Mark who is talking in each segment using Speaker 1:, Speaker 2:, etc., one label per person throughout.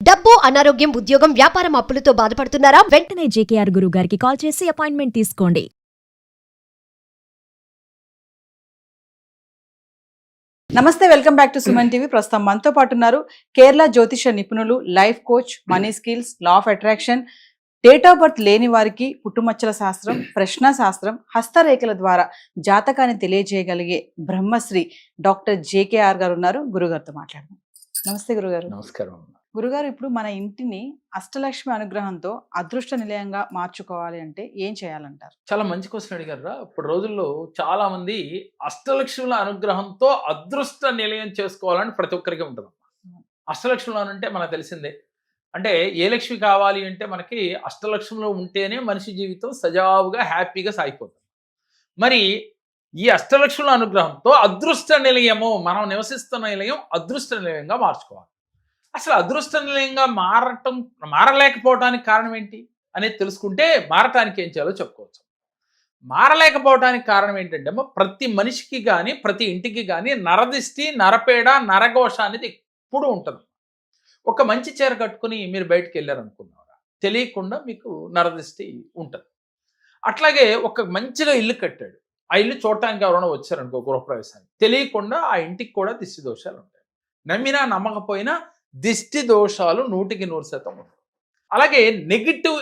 Speaker 1: డబ్బు, అనారోగ్యం, ఉద్యోగం, వ్యాపారం అప్పులతో బాధపడుతున్నారా?
Speaker 2: వెంటనే జేకేఆర్ గురువు గారికి కాల్ చేసి అపాయింట్మెంట్ తీసుకోండి.
Speaker 3: నమస్తే, welcome back to Suman TV. ప్రస్తుతం మనతో పాటు ఉన్నారు కేరళ జ్యోతిష నిపుణులు, life coach, money skills, law of attraction, date of birth లేని వారికి పుట్టుమచ్చల శాస్త్రం, ప్రశ్న శాస్త్రం, హస్తరేఖల ద్వారా జాతకాన్ని తెలియజేయగలిగే బ్రహ్మశ్రీ డాక్టర్ జేకేఆర్ గారు ఉన్నారు. గురుగారితో మాట్లాడదాం. నమస్తే గురుగారు.
Speaker 4: నమస్కారం.
Speaker 3: గురుగారు, ఇప్పుడు మన ఇంటిని అష్టలక్ష్మి అనుగ్రహంతో అదృష్ట నిలయంగా మార్చుకోవాలి అంటే ఏం చేయాలంటారు?
Speaker 4: చాలా మంచి క్వశ్చన్ అడిగారా. ఇప్పుడు రోజుల్లో చాలా మంది అష్టలక్ష్ముల అనుగ్రహంతో అదృష్ట నిలయం చేసుకోవాలని ప్రతి ఒక్కరికి ఉంటుంది. అష్టలక్ష్ములు అంటే మనకు తెలిసిందే. అంటే ఏ లక్ష్మి కావాలి అంటే మనకి అష్టలక్ష్ములు ఉంటేనే మనిషి జీవితం సజావుగా హ్యాపీగా సాగిపోతుంది. మరి ఈ అష్టలక్ష్ముల అనుగ్రహంతో అదృష్ట నిలయము, మనం నివసిస్తున్న నిలయం అదృష్ట నిలయంగా మార్చుకోవాలి. అసలు అదృష్ట నిలయంగా మారలేకపోవడానికి కారణం ఏంటి అనేది తెలుసుకుంటే మారటానికి ఏం చేయాలో చెప్పుకోవచ్చు. మారలేకపోవడానికి కారణం ఏంటంటే ప్రతి మనిషికి కానీ ప్రతి ఇంటికి కానీ నరదిష్టి, నరపేడ, నరఘోష అనేది ఎప్పుడు ఉంటుంది. ఒక మంచి చీర కట్టుకుని మీరు బయటకు వెళ్ళారనుకున్నారా, తెలియకుండా మీకు నరదిష్టి ఉంటుంది. అట్లాగే ఒక మంచిగా ఇల్లు కట్టాడు, ఆ ఇల్లు చూడటానికి ఎవరైనా వచ్చారనుకో గృహప్రవేశానికి, తెలియకుండా ఆ ఇంటికి కూడా దిష్టి దోషాలు ఉంటాయి. నమ్మినా నమ్మకపోయినా దిష్టి దోషాలు 100% ఉంటాయి. అలాగే నెగిటివ్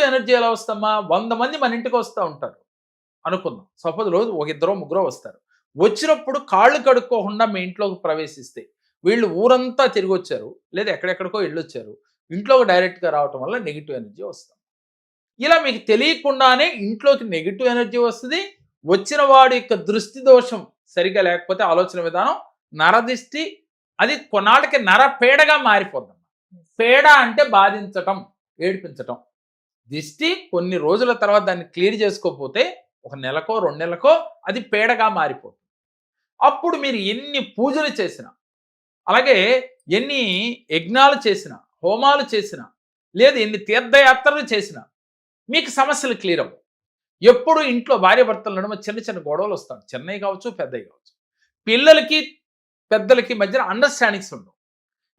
Speaker 4: ఎనర్జీ ఎలా వస్తామా? 100 మంది మన ఇంటికి వస్తూ ఉంటారు అనుకుందాం. సపోజ్ రోజు ఒక 2-3 వస్తారు. వచ్చినప్పుడు కాళ్ళు కడుక్కోకుండా మీ ఇంట్లోకి ప్రవేశిస్తే వీళ్ళు ఊరంతా తిరిగి వచ్చారు, లేదా ఎక్కడెక్కడికో వెళ్ళొచ్చారు, ఇంట్లోకి డైరెక్ట్గా రావటం వల్ల నెగిటివ్ ఎనర్జీ వస్తాం. ఇలా మీకు తెలియకుండానే ఇంట్లోకి నెగిటివ్ ఎనర్జీ వస్తుంది. వచ్చిన వాడి యొక్క దృష్టి దోషం సరిగా లేకపోతే ఆలోచన విధానం నరదిష్టి, అది కొన్నాళ్ళకి నరపేడగా మారిపోద్దాం. పేడ అంటే బాధించటం, ఏడిపించటం. దిష్టి కొన్ని రోజుల తర్వాత దాన్ని క్లియర్ చేసుకోకపోతే 1 నెలకో 2 నెలలకో అది పేడగా మారిపోతుంది. అప్పుడు మీరు ఎన్ని పూజలు చేసినా, అలాగే ఎన్ని యజ్ఞాలు చేసినా, హోమాలు చేసినా, లేదు ఎన్ని తీర్థయాత్రలు చేసినా మీకు సమస్యలు క్లియర్ అవ్వవు. ఎప్పుడు ఇంట్లో భార్య భర్తల నడుమ చిన్న చిన్న గొడవలు వస్తాయి. చిన్నవి కావచ్చు, పెద్దవి కావచ్చు. పిల్లలకి పెద్దలకి మధ్యన అండర్స్టాండింగ్స్ ఉండవు.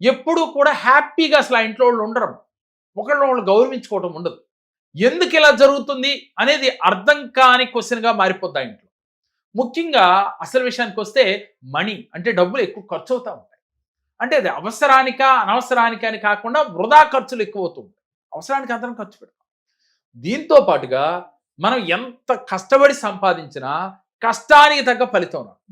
Speaker 4: ఎప్పుడూ కూడా హ్యాపీగా అసలు ఆ ఇంట్లో వాళ్ళు ఉండరు. ఒకళ్ళు గౌరవించుకోవటం ఉండదు. ఎందుకు ఇలా జరుగుతుంది అనేది అర్థం కాని క్వశ్చన్గా మారిపోద్ది ఆ ఇంట్లో. ముఖ్యంగా అసలు విషయానికి వస్తే మనీ అంటే డబ్బులు ఎక్కువ ఖర్చు అవుతూ ఉంటాయి. అంటే అది అవసరానిక అనవసరానిక అని కాకుండా వృధా ఖర్చులు ఎక్కువ అవుతూ ఉంటాయి. అవసరానికి అందరం ఖర్చు పెడతాం. దీంతో పాటుగా మనం ఎంత కష్టపడి సంపాదించినా కష్టానికి తగ్గ ఫలితం రాదు.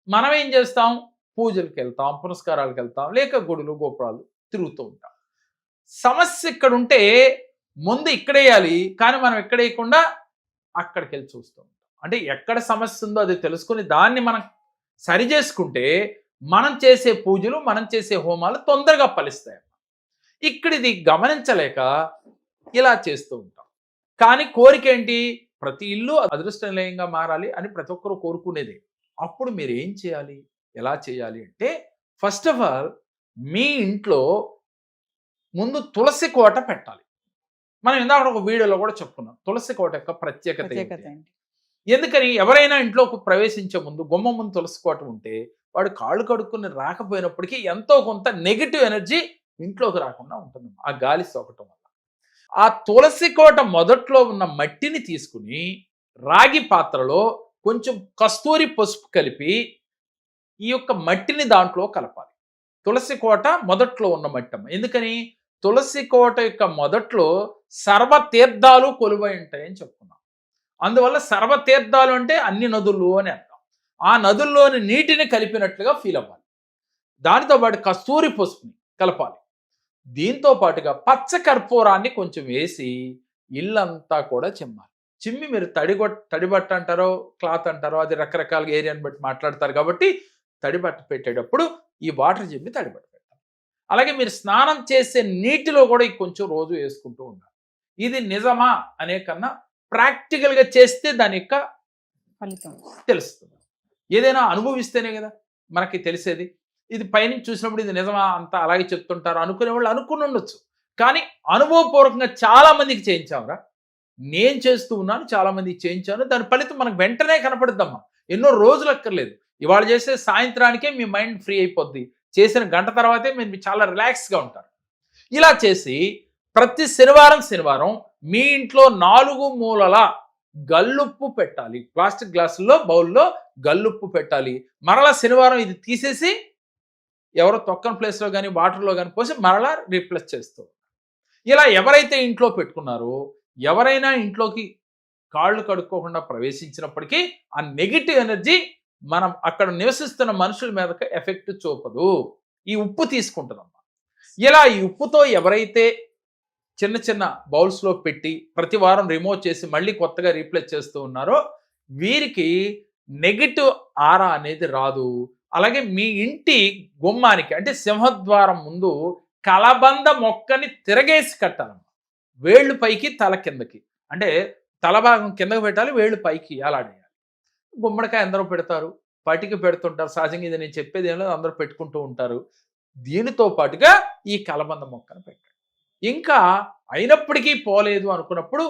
Speaker 4: మనం ఏం చేస్తాం? పూజలకు వెళ్తాం, పురస్కారాలకు వెళ్తాం, లేక గుడులు గోపురాలు తిరుగుతూ ఉంటాం. సమస్య ఇక్కడ ఉంటే ముందు ఇక్కడేయాలి, కానీ మనం ఎక్కడేయకుండా అక్కడికి వెళ్ళి చూస్తూ ఉంటాం. అంటే ఎక్కడ సమస్య ఉందో అది తెలుసుకుని దాన్ని మనం సరి చేసుకుంటే మనం చేసే పూజలు, మనం చేసే హోమాలు తొందరగా ఫలిస్తాయి. ఇక్కడ ఇది గమనించలేక ఇలా చేస్తూ ఉంటాం. కానీ కోరిక ఏంటి? ప్రతి ఇల్లు అదృష్ట నిలయంగా మారాలి అని ప్రతి ఒక్కరూ కోరుకునేది. అప్పుడు మీరు ఏం చేయాలి, ఎలా చేయాలి అంటే, ఫస్ట్ ఆఫ్ ఆల్ మీ ఇంట్లో ముందు తులసి కోట పెట్టాలి. మనం ఇందాక ఒక వీడియోలో కూడా చెప్పుకున్నాం తులసి కోట యొక్క ప్రత్యేకత ఏంటి. ఎందుకని? ఎవరైనా ఇంట్లోకి ప్రవేశించే ముందు గుమ్మం ముందు తులసి కోట ఉంటే వాడు కాళ్ళు కడుక్కుని రాకపోయినప్పటికీ ఎంతో కొంత నెగిటివ్ ఎనర్జీ ఇంట్లోకి రాకుండా ఉంటుంది ఆ గాలి సోకటం వల్ల. ఆ తులసి కోట మొదట్లో ఉన్న మట్టిని తీసుకుని రాగి పాత్రలో కొంచెం కస్తూరి పసుపు కలిపి ఈ యొక్క మట్టిని దాంట్లో కలపాలి. తులసి కోట మొదట్లో ఉన్న మట్టం. ఎందుకని? తులసి కోట యొక్క మొదట్లో సర్వతీర్థాలు కొలువై ఉంటాయని చెప్పుకున్నాం. అందువల్ల సర్వతీర్థాలు అంటే అన్ని నదులు అని అర్థం. ఆ నదుల్లోని నీటిని కలిపినట్లుగా ఫీల్ అవ్వాలి. దానితో పాటు కస్తూరి పసుపుని కలపాలి. దీంతో పాటుగా పచ్చ కర్పూరాన్ని కొంచెం వేసి ఇల్లంతా కూడా చిమ్మాలి. చిమ్మి మీరు తడిబట్ట అంటారో క్లాత్ అంటారో, అది రకరకాలుగా ఏరియాని బట్టి మాట్లాడతారు కాబట్టి తడిబట్ట పెట్టేటప్పుడు ఈ వాటర్ చిమ్మి తడిబట్ట పెట్టాలి. అలాగే మీరు స్నానం చేసే నీటిలో కూడా కొంచెం రోజు వేసుకుంటూ ఉండాలి. ఇది నిజమా అనే కన్నా ప్రాక్టికల్గా చేస్తే దాని యొక్క
Speaker 3: ఫలితం
Speaker 4: తెలుస్తుంది. ఏదైనా అనుభవిస్తేనే కదా మనకి తెలిసేది. ఇది పైనుంచి చూసినప్పుడు ఇది నిజమా, అంతా అలాగే చెప్తుంటారు అనుకునే వాళ్ళు అనుకుని ఉండొచ్చు. కానీ అనుభవపూర్వకంగా చాలా మందికి చేయించామరా. నేను చేస్తూ ఉన్నాను, చాలా మందికి చేయించాను. దాని ఫలితం మనకు వెంటనే కనపడుద్దమ్మా. ఎన్నో రోజులు అక్కర్లేదు. ఇవాళ చేసే సాయంత్రానికే మీ మైండ్ ఫ్రీ అయిపోద్ది. చేసిన గంట తర్వాతే మీరు చాలా రిలాక్స్గా ఉంటారు. ఇలా చేసి ప్రతి శనివారం మీ ఇంట్లో 4 మూలల గల్లుప్పు పెట్టాలి. ప్లాస్టిక్ గ్లాసుల్లో బౌల్లో గల్లుప్పు పెట్టాలి. మరలా శనివారం ఇది తీసేసి ఎవరో తొక్కని ప్లేస్లో కానీ వాటర్లో కానీ పోసి మరలా రీప్లేస్ చేస్తూ. ఇలా ఎవరైతే ఇంట్లో పెట్టుకున్నారో, ఎవరైనా ఇంట్లోకి కాళ్ళు కడుక్కోకుండా ప్రవేశించినప్పటికీ ఆ నెగిటివ్ ఎనర్జీ మనం అక్కడ నివసిస్తున్న మనుషుల మీదకి ఎఫెక్ట్ చూపదు. ఈ ఉప్పు తీసుకుంటుందమ్మా. ఇలా ఈ ఉప్పుతో ఎవరైతే చిన్న చిన్న బౌల్స్లో పెట్టి ప్రతి వారం రిమూవ్ చేసి మళ్ళీ కొత్తగా రీప్లేస్ చేస్తూ ఉన్నారో వీరికి నెగిటివ్ ఆరా అనేది రాదు. అలాగే మీ ఇంటి గుమ్మానికి అంటే సింహద్వారం ముందు కలబంద మొక్కని తిరగేసి కట్టాలమ్మా. వేళ్ళు పైకి తల కిందకి, అంటే తల భాగం కిందకి పెట్టాలి, వేళ్ళు పైకి అలాడేయాలి. గుమ్మడికాయ అందరూ పెడతారు, పటికి పెడుతుంటారు. సహజంగా ఇది నేను చెప్పేది ఏం లేదు, అందరూ పెట్టుకుంటూ ఉంటారు. దీనితో పాటుగా ఈ కలబంద మొక్కను పెట్టండి. ఇంకా అయినప్పటికీ పోలేదు అనుకున్నప్పుడు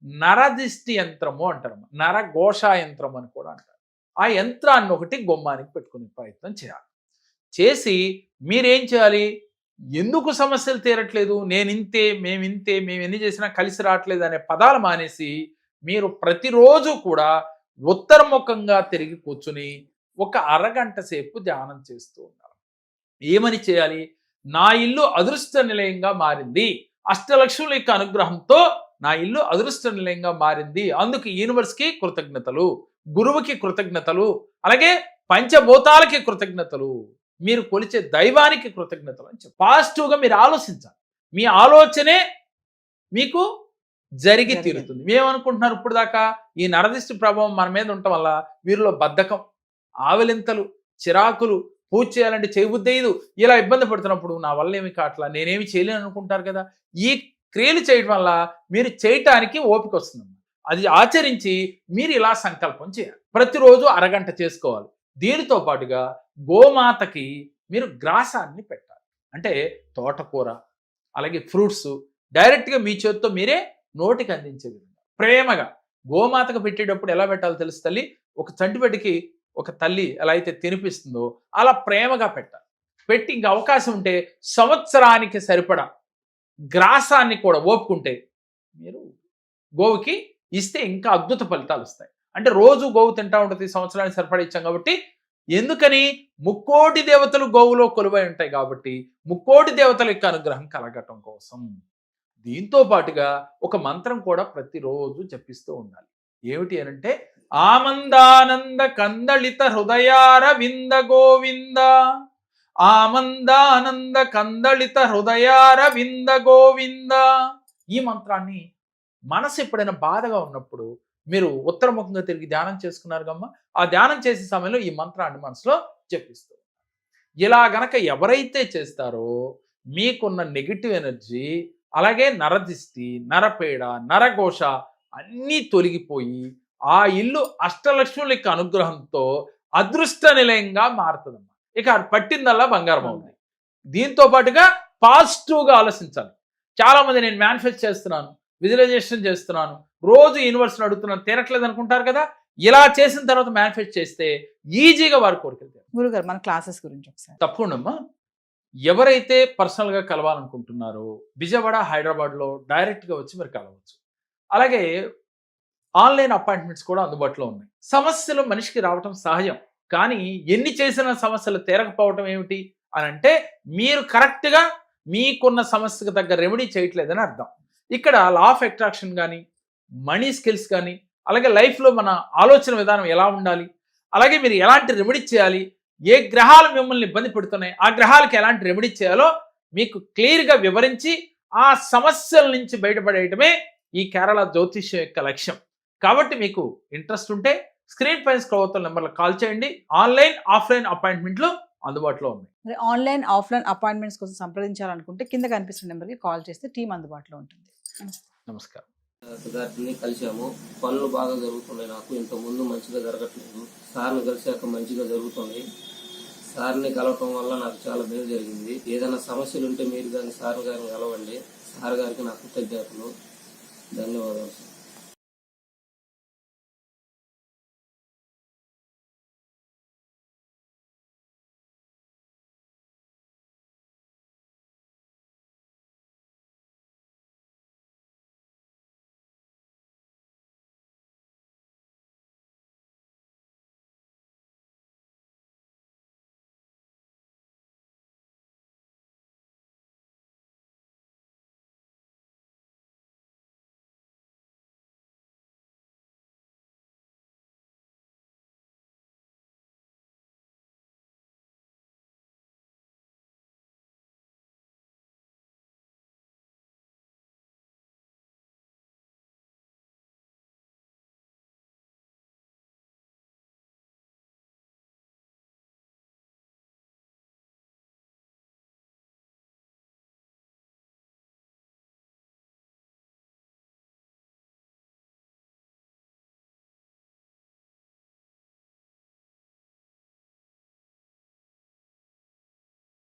Speaker 4: నరదిష్టి యంత్రము అంటారు, నరఘోష యంత్రం అని కూడా అంటారు. ఆ యంత్రాన్ని ఒకటి గుమ్మానికి పెట్టుకునే ప్రయత్నం చేయాలి. చేసి మీరేం చేయాలి, ఎందుకు సమస్యలు తీరట్లేదు, నేనింతే, మేమింతే, మేము ఎన్ని చేసినా కలిసి రావట్లేదు అనే పదాలు మానేసి మీరు ప్రతిరోజు కూడా ఉత్తరముఖంగా తిరిగి కూర్చుని ఒక అరగంట సేపు ధ్యానం చేస్తూ ఉండాలి. ఏమని చేయాలి, నా ఇల్లు అదృష్ట నిలయంగా మారింది, అష్టలక్ష్ముల యొక్క అనుగ్రహంతో నా ఇల్లు అదృష్ట నిలయంగా మారింది, అందుకు యూనివర్స్కి కృతజ్ఞతలు, గురువుకి కృతజ్ఞతలు, అలాగే పంచభూతాలకి కృతజ్ఞతలు, మీరు కొలిచే దైవానికి కృతజ్ఞతలు అని చెప్పి పాజిటివ్గా మీరు ఆలోచించాలి. మీ ఆలోచనే మీకు జరిగి తీరుతుంది. మేమనుకుంటున్నారు ఇప్పుడు దాకా ఈ నరదిష్టి ప్రభావం మన మీద ఉండటం వల్ల వీరిలో బద్ధకం, ఆవలింతలు, చిరాకులు, పూజ చేయాలంటే చేయబుద్ధేయదు, ఇలా ఇబ్బంది పడుతున్నప్పుడు నా వల్ల ఏమి కావట్లా, నేనేమి చేయలేను అనుకుంటారు కదా. ఈ క్రియలు చేయడం వల్ల మీరు చేయటానికి ఓపిక వస్తుంది. అది ఆచరించి మీరు ఇలా సంకల్పం చేయాలి. ప్రతిరోజు అరగంట చేసుకోవాలి. దీనితో పాటుగా గోమాతకి మీరు గ్రాసాన్ని పెట్టాలి. అంటే తోటకూర, అలాగే ఫ్రూట్స్ డైరెక్ట్గా మీ చేతితో మీరే నోటికి అందించే విధంగా ప్రేమగా గోమాతకు పెట్టేటప్పుడు ఎలా పెట్టాలో తెలుసు తల్లి. ఒక చంటిబెట్టికి ఒక తల్లి ఎలా అయితే తినిపిస్తుందో అలా ప్రేమగా పెట్టాలి. పెట్టి ఇంకా అవకాశం ఉంటే సంవత్సరానికి సరిపడా గ్రాసాన్ని కూడా ఓపుకుంటే మీరు గోవుకి ఇస్తే ఇంకా అద్భుత ఫలితాలు వస్తాయి. అంటే రోజు గోవు తింటా ఉంటుంది, సంవత్సరానికి సరిపడా ఇచ్చాం కాబట్టి. ఎందుకని, ముక్కోటి దేవతలు గోవులో కొలువై ఉంటాయి కాబట్టి ముక్కోటి దేవతల యొక్క అనుగ్రహం కలగటం కోసం. దీంతో పాటుగా ఒక మంత్రం కూడా ప్రతిరోజు జపిస్తూ ఉండాలి. ఏమిటి అనంటే, ఆమందానంద కందళిత హృదయార వింద గోవింద, ఆమందానంద కందళిత హృదయార వింద గోవింద. ఈ మంత్రాన్ని మనసు ఎప్పుడైనా బాధగా ఉన్నప్పుడు మీరు ఉత్తరముఖంగా తిరిగి ధ్యానం చేసుకున్నారు కమ్మ, ఆ ధ్యానం చేసే సమయంలో ఈ మంత్రాన్ని మనసులో జపిస్తూ ఇలా గనక ఎవరైతే చేస్తారో మీకున్న నెగిటివ్ ఎనర్జీ, అలాగే నరదిష్టి, నరపేడ, నరఘోష అన్నీ తొలగిపోయి ఆ ఇల్లు అష్టలక్ష్ముల యొక్క అనుగ్రహంతో అదృష్ట నిలయంగా మారుతుందమ్మా. ఇక పట్టిందల్లా బంగారం అవుతుంది. దీంతో పాటుగా పాజిటివ్గా ఆలోచించాలి. చాలా మంది నేను మేనిఫెస్ట్ చేస్తున్నాను, విజువలైజేషన్ చేస్తున్నాను, రోజు యూనివర్స్ని అడుగుతున్నాను, తీరట్లేదు అనుకుంటారు కదా. ఇలా చేసిన తర్వాత మేనిఫెస్ట్ చేస్తే ఈజీగా వారి కోరికలు.
Speaker 3: గురుగారు, మన క్లాసెస్ గురించి ఒకసారి.
Speaker 4: తప్పకుండా. ఎవరైతే పర్సనల్గా కలవాలనుకుంటున్నారో విజయవాడ, హైదరాబాద్లో డైరెక్ట్గా వచ్చి మీరు కలవచ్చు. అలాగే ఆన్లైన్ అపాయింట్మెంట్స్ కూడా అందుబాటులో ఉన్నాయి. సమస్యలు మనిషికి రావటం సహజం, కానీ ఎన్ని చేసిన సమస్యలు తీరకపోవటం ఏమిటి అని అంటే మీరు కరెక్ట్గా మీకున్న సమస్యకు తగ్గ రెమెడీ చేయట్లేదని అర్థం. ఇక్కడ లా ఆఫ్ అట్రాక్షన్ కానీ, మనీ స్కిల్స్ కానీ, అలాగే లైఫ్లో మన ఆలోచన విధానం ఎలా ఉండాలి, అలాగే మీరు ఎలాంటి రెమెడీ చేయాలి, ఏ గ్రహాలు మిమ్మల్ని ఇబ్బంది పెడుతున్నాయి, ఆ గ్రహాలకు ఎలాంటి రెమెడీ చేయాలో మీకు క్లియర్గా వివరించి ఆ సమస్యల నుంచి బయటపడేయటమే ఈ కేరళ జ్యోతిష్యం యొక్క లక్ష్యం. కాబట్టి మీకు ఇంట్రెస్ట్ ఉంటే స్క్రీన్ పైన స్క్రోల్ అవుతున్న నెంబర్లో కాల్ చేయండి. ఆన్లైన్, ఆఫ్లైన్ అపాయింట్మెంట్లు అందుబాటులో ఉన్నాయి.
Speaker 3: ఆన్లైన్, ఆఫ్లైన్ అపాయింట్మెంట్స్ కోసం సంప్రదించాలనుకుంటే కింద కనిపిస్తున్న నెంబర్కి కాల్ చేస్తే టీం అందుబాటులో ఉంటుంది.
Speaker 4: నమస్కారం.
Speaker 5: గారిని కలిసాము. పనులు బాగా జరుగుతున్నాయి. నాకు ఇంతకుముందు మంచిగా జరగట్లేదు. సార్ని కలిసాక మంచిగా జరుగుతుంది. సార్ని కలవటం వల్ల నాకు చాలా మేలు జరిగింది. ఏదైనా సమస్యలు ఉంటే మీరు కానీ సార్ గారిని కలవండి. సార్ గారికి నా కృతజ్ఞతలు, ధన్యవాదాలు.